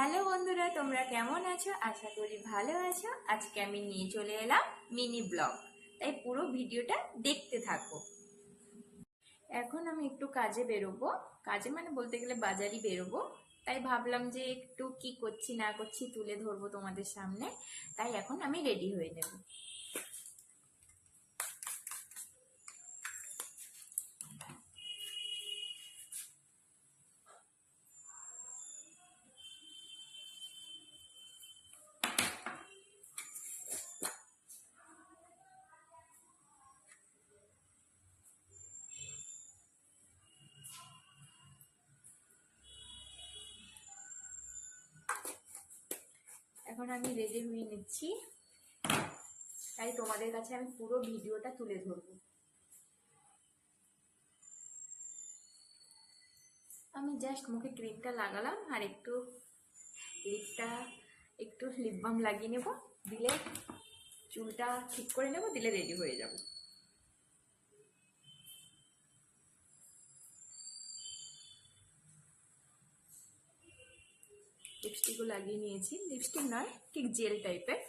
Hello বন্ধুরা, তোমরা কেমন আছো? আশা করি ভালো আছো। আজকে আমি নিয়ে চলে এলাম মিনি ব্লগ, তাই পুরো ভিডিওটা দেখতে থাকো। এখন আমি একটু কাজে বেরোবো, কাজে মানে বলতে গেলে বাজারই বেরোবো। তাই ভাবলাম যে একটু কি করছি না করছি তুলে ধরবো তোমাদের সামনে। তাই এখন আমি রেডি হয়ে নেব। এখন আমি রেডি হয়ে নিচ্ছি, তাই তোমাদের কাছে আমি পুরো ভিডিওটা তুলে ধরবো। আমি জাস্ট মুখে ক্রিমটা লাগালাম আর একটু লিপ বাম লাগিয়ে নেব, দিলে চুলটা ঠিক করে নেব, দিলে রেডি হয়ে যাব। লিপস্টিকও লাগিয়ে নিয়েছি, লিপস্টিক নয় ঠিক জেল টাইপের।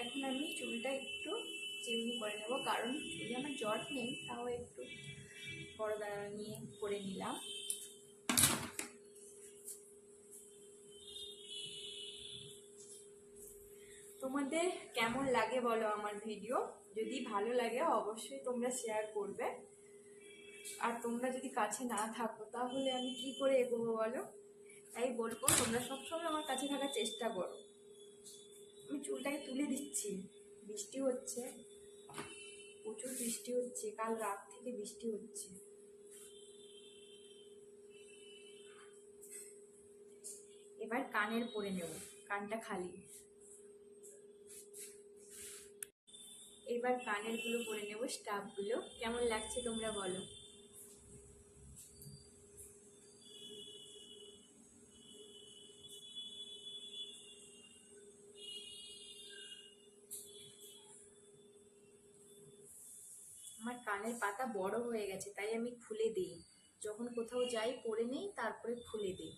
এখন আমি চুলটা একটু চিরুনি করে নেব, কারণ চুলে আমার জট নেই, তাও একটু পর্দা নিয়ে করে নিলাম। তোমাদের কেমন লাগে বলো আমার ভিডিও? যদি ভালো লাগে অবশ্যই তোমরা শেয়ার করবে। আর তোমরা যদি কাছে না থাকো তাহলে আমি কি করে এগোবো বলো? তাই বলবো তোমরা সবসময় আমার কাছে থাকার চেষ্টা করো। আমি চুলটাকে তুলে দিচ্ছি, বৃষ্টি হচ্ছে, প্রচুর বৃষ্টি হচ্ছে, কাল রাত থেকে বৃষ্টি হচ্ছে। এবার কানের পরে নেব, কানটা খালি। এবার কানের গুলো পরে নেব, স্টাফ গুলো। কেমন লাগছে তোমরা বলো? আমার কানের পাতা বড় হয়ে গেছে, তাই আমি খুলে দিই। যখন কোথাও যাই পরে নেই, তারপরে খুলে দিই।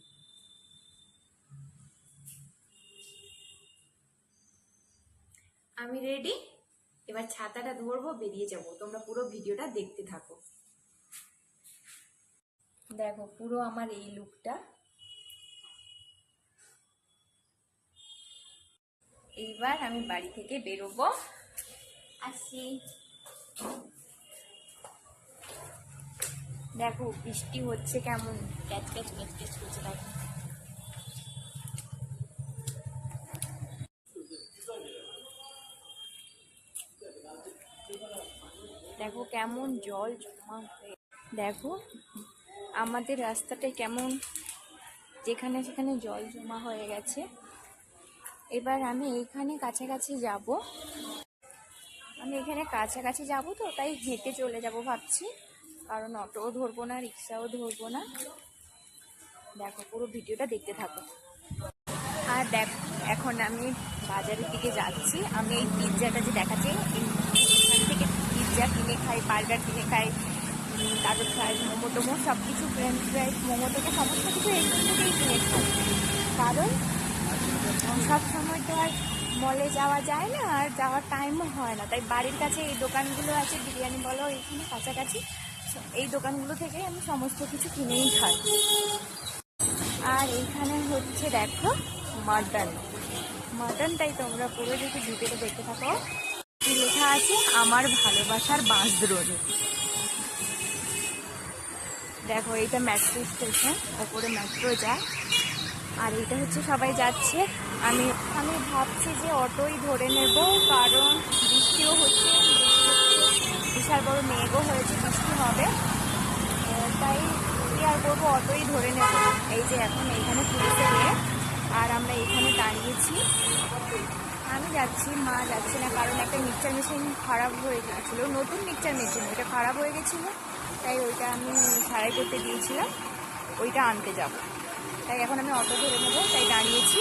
আমি রেডি, এবার ছাতাটা ধরবো, বেরিয়ে যাব। তোমরা পুরো ভিডিওটা দেখতে থাকো। দেখো পুরো আমার এই লুকটা। এইবার আমি বাড়ি থেকে বেরোবো, আসি। দেখো বৃষ্টি হচ্ছে কেমন, ক্যাচ ক্যাচ ক্যাচ ক্যাচ করছে। দেখো দেখো কেমন জল জমা হয়ে, দেখো আমাদের রাস্তাটায় কেমন যেখানে সেখানে জল জমা হয়ে গেছে। এবার আমি এইখানে কাছাকাছি যাব, তো তাই হেঁটে চলে যাব ভাবছি, কারণ অটোও ধরবো না, রিক্সাও ধরবো না। দেখো পুরো ভিডিওটা দেখতে থাকো। আর দেখো এখন আমি বাজারের দিকে যাচ্ছি। আমি এই পিৎজাটা যে দেখাচ্ছি, এখান থেকে পিৎজা কিনে খাই, বার্গার কিনে খাই, তারপর ফ্রাইজ, মোমো টোমো সব কিছু, ফ্রেঞ্চ ফ্রাইজ, মোমো থেকে সমস্ত কিছু এইখান থেকেই কিনে খাই। কারণ সব সময় তো আর মলে যাওয়া যায় না, আর যাওয়ার টাইমও হয় না, তাই বাড়ির কাছে এই দোকানগুলো আছে, বিরিয়ানি বলো, এইখানে কাছাকাছি এই দোকানগুলো থেকে আমি সমস্ত কিছু কিনেই খাই। আর এইখানে হচ্ছে দেখো মাটনটাই তোমরা পুরো যদি ভিডিওটা দেখতে থাকো। কি লেখা আছে? আমার ভালোবাসার বাঁশদ্রোণী। দেখো এইটা মেট্রো স্টেশন, ওপরে মেট্রো যায়, আর এইটা হচ্ছে সবাই যাচ্ছে। আমি ভাবছি যে অটোই ধরে নেব, কারণ বৃষ্টিও হচ্ছে, বিশাল বড় মেঘও হয়েছে, বৃষ্টি হবে, তাই কি আর করবো, অটোই ধরে নেব। এই যে এখন এইখানে পুলিশের আর আমরা এখানে দাঁড়িয়েছি। আমি যাচ্ছি, মা যাচ্ছে না, কারণ একটা মিক্সচার মেশিন খারাপ হয়ে গেছিলো, নতুন মিক্সচার মেশিন, ওইটা খারাপ হয়ে গেছিলো, তাই ওইটা আমি সারাই করতে দিয়েছিলাম, ওইটা আনতে যাব। তাই এখন আমি অটো ধরে নেবো, তাই দাঁড়িয়েছি।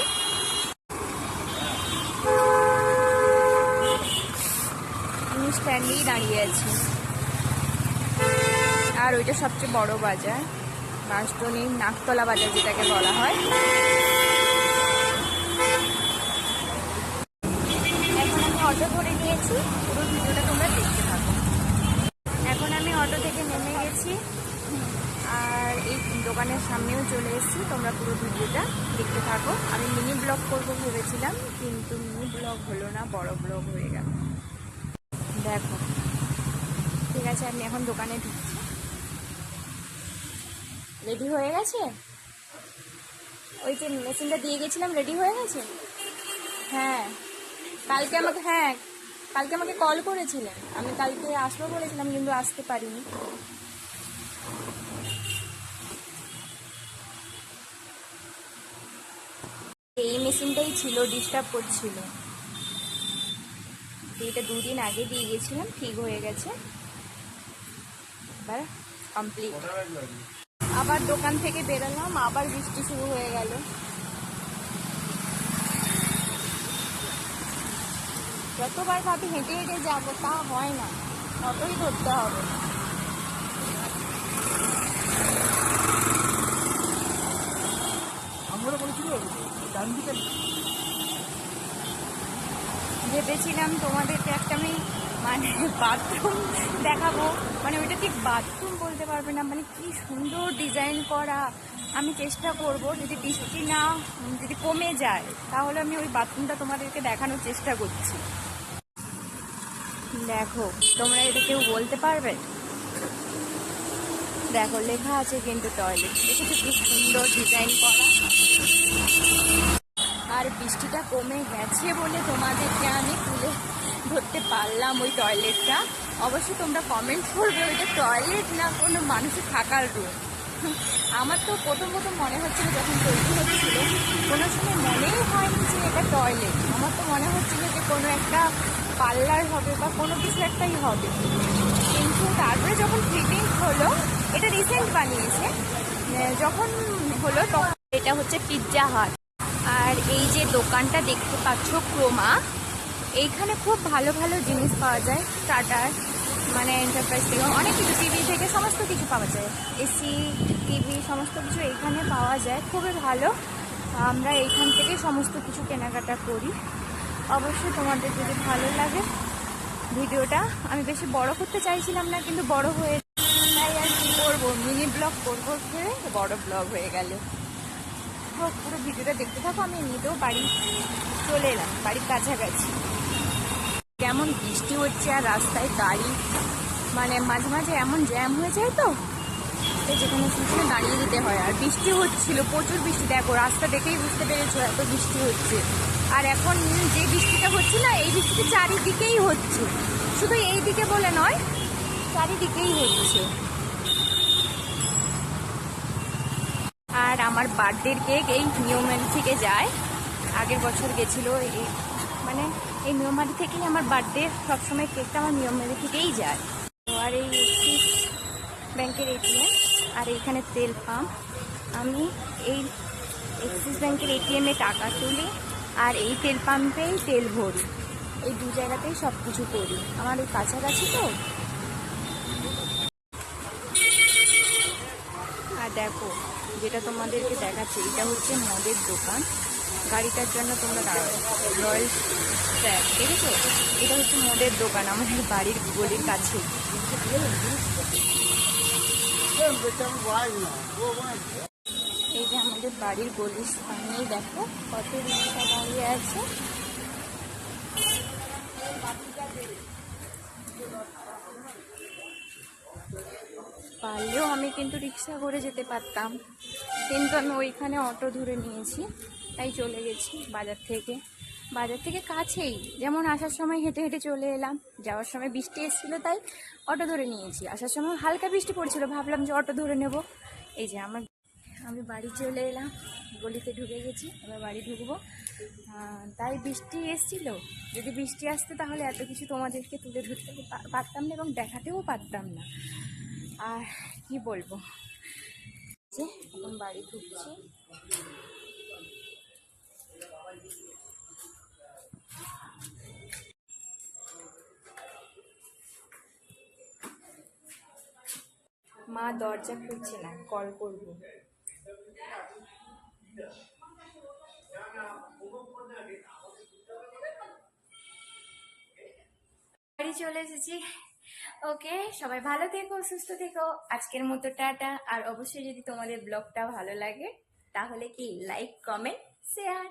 স্ট্যান্ডেই দাঁড়িয়ে আছি। আর ওইটা সবচেয়ে বড় বাজার, বাঁশদ্রোণী নাকতলা বাজার যেটাকে বলা হয়। এখন আমি অটো ধরে নিয়েছি, পুরো ভিডিওটা তোমরা দেখতে থাকো। এখন আমি অটো থেকে নেমে গেছি আর এই দোকানের সামনেও চলে এসেছি। তোমরা পুরো ভিডিওটা দেখতে থাকো। আমি মিনি ব্লগ করবো ভেবেছিলাম, কিন্তু মিনি ব্লগ হলো না, বড় ব্লগ হয়ে গেল। দেখো, ঠিক আছে, আমি এখন দোকানে ঢুকছি। রেডি হয়ে গেছে? ওই যে মেশিনটা দিয়ে গেছিলাম, রেডি হয়ে গেছে? হ্যাঁ, কালকে আমাকে কল করেছিলেন। আমি কালকে আসবো বলেছিলাম, কিন্তু আসতে পারিনি। এই মেশিনটাই ছিল, ডিস্টার্ব করছিল। এটা 2 দিন আগে দিয়ে গেছিলাম, ঠিক হয়ে গেছে, এবার কমপ্লিট। আবার দোকান থেকে বেরোলাম, আবার বৃষ্টি শুরু হয়ে গেল। যতবার ভাবি হেঁটে হেঁটে যাবো, তা হয় না, অটোই ধরতে হবে। ভেবেছিলাম তোমাদেরকে একটা আমি মানে বাথরুম দেখাবো, মানে ওইটা ঠিক বাথরুম বলতে পারবে না, মানে কি সুন্দর ডিজাইন করা। আমি চেষ্টা করব, যদি বৃষ্টি না যদি কমে যায় তাহলে আমি ওই বাথরুমটা তোমাদেরকে দেখানোর চেষ্টা করছি। দেখো, তোমরা এটা কেউ বলতে পারবে? দেখো, লেখা আছে কিন্তু টয়লেট। দেখেছো কি সুন্দর ডিজাইন করা। আর বৃষ্টিটা কমে গেছে বলে তোমাদেরকে আমি তুলে ধরতে পারলাম ওই টয়লেটটা। অবশ্যই তোমরা কমেন্ট করবে ওইটা টয়লেট না কোনো মানুষের থাকার রুম। আমার তো প্রথম মনে হচ্ছিল যখন তৈরি হচ্ছিল, কোনো সময় মনেই হয়নি যে এটা টয়লেট। আমার তো মনে হচ্ছিল যে কোনো একটা পার্লার হবে বা কোনো কিছু একটাই হবে। কিন্তু তারপরে যখন ফিটিং হলো, এটা রিসেন্ট বানিয়েছে, যখন হলো তখন এটা হচ্ছে পিৎজা হাট। আর এই যে দোকানটা দেখতে পাচ্ছ ক্রোমা, এইখানে খুব ভালো ভালো জিনিস পাওয়া যায়। টাটার মানে এন্টারপ্রাইজ থেকে অনেক কিছু, টিভি থেকে সমস্ত কিছু পাওয়া যায়, এসি টিভি সমস্ত কিছু এইখানে পাওয়া যায়, খুবই ভালো। আমরা এইখান থেকে সমস্ত কিছু কেনাকাটা করি। অবশ্যই তোমাদের যদি ভালো লাগে ভিডিওটা, আমি বেশি বড় করতে চাইছিলাম না, কিন্তু বড় হয়ে, তাই আর কি করবো, মিনি ব্লগ করবো ভেবে বড় ব্লগ হয়ে গেল। পুরো ভিডিওটা দেখতে থাকো। আমি এমনিতেও বাড়ি চলে এলাম, বাড়ির কাছাকাছি। কেমন বৃষ্টি হচ্ছে আর রাস্তায় গাড়ি মানে মাঝে মাঝে এমন জ্যাম হয়ে যায়, তো যেখানে সেখানে দাঁড়িয়ে দিতে হয়। আর বৃষ্টি হচ্ছিল, প্রচুর বৃষ্টি। দেখো, রাস্তা দেখেই বুঝতে পেরেছো এত বৃষ্টি হচ্ছে। আর এখন যে বৃষ্টিটা হচ্ছে না, এই বৃষ্টিটা চারিদিকেই হচ্ছে, শুধু এই দিকে বলে নয়, চারিদিকেই হচ্ছে। আর আমার বার্থডের কেক এই নিয়মমারি থেকে যায়, আগের বছর গেছিল। এই মানে এই নিয়মমারি থেকেই আমার বার্থডে সবসময় কেকটা আমার নিয়মমারি থেকেই যায়। আর এই এক্সিস ব্যাংকের এটিএম, আর এইখানে তেল পাম্প। আমি এই এক্সিস ব্যাংকের এটিএমে টাকা তুলি আর এই তেল পাম্পেই তেল ভরি। এই 2 জায়গাতেই সব কিছু করি, আমার ওই কাছাকাছি তো। আর দেখো, যেটা তোমাদেরকে দেখাচ্ছে, এটা হচ্ছে মদের দোকান। গাড়িটার জন্য তোমরা দাঁড়াবে, রয়্যাল ট্র্যাক দেখেছো? এটা হচ্ছে মদের দোকান আমাদের বাড়ির গলির কাছে। এই যে আমাদের বাড়ির গলির সামনেই দেখো কত রিক্সা দাঁড়িয়ে আছে। পারলেও আমি কিন্তু রিক্সা করে যেতে পারতাম, কিন্তু আমি ওইখানে অটো ধরে নিয়েছি, তাই চলে গেছি বাজার থেকে কাছেই। যেমন আসার সময় হেঁটে হেঁটে চলে এলাম, যাওয়ার সময় বৃষ্টি এসেছিলো তাই অটো ধরে নিয়েছি। আসার সময় হালকা বৃষ্টি পড়ছিল, ভাবলাম যে অটো ধরে নেব। এই যে আমি বাড়ি চলে এলাম, গলিতে ঢুকে গেছি, এবার বাড়ি ঢুকবো। তাই বৃষ্টি এসেছিল, যদি বৃষ্টি আসতো তাহলে এত কিছু তোমাদেরকে তুলে ধরতে পারতাম না এবং দেখাতেও পারতাম না। আর কি বলবো, যে এখন বাড়ি ঢুকছি। মা দরজা খুলছে না, কল করব। বাড়ি চলে এসেছি। ওকে, সবাই ভালো থেকো, সুস্থ থেকো। আজকের মতো টাটা। আর অবশ্যই যদি তোমাদের ব্লগটা ভালো লাগে তাহলে কি লাইক, কমেন্ট, শেয়ার।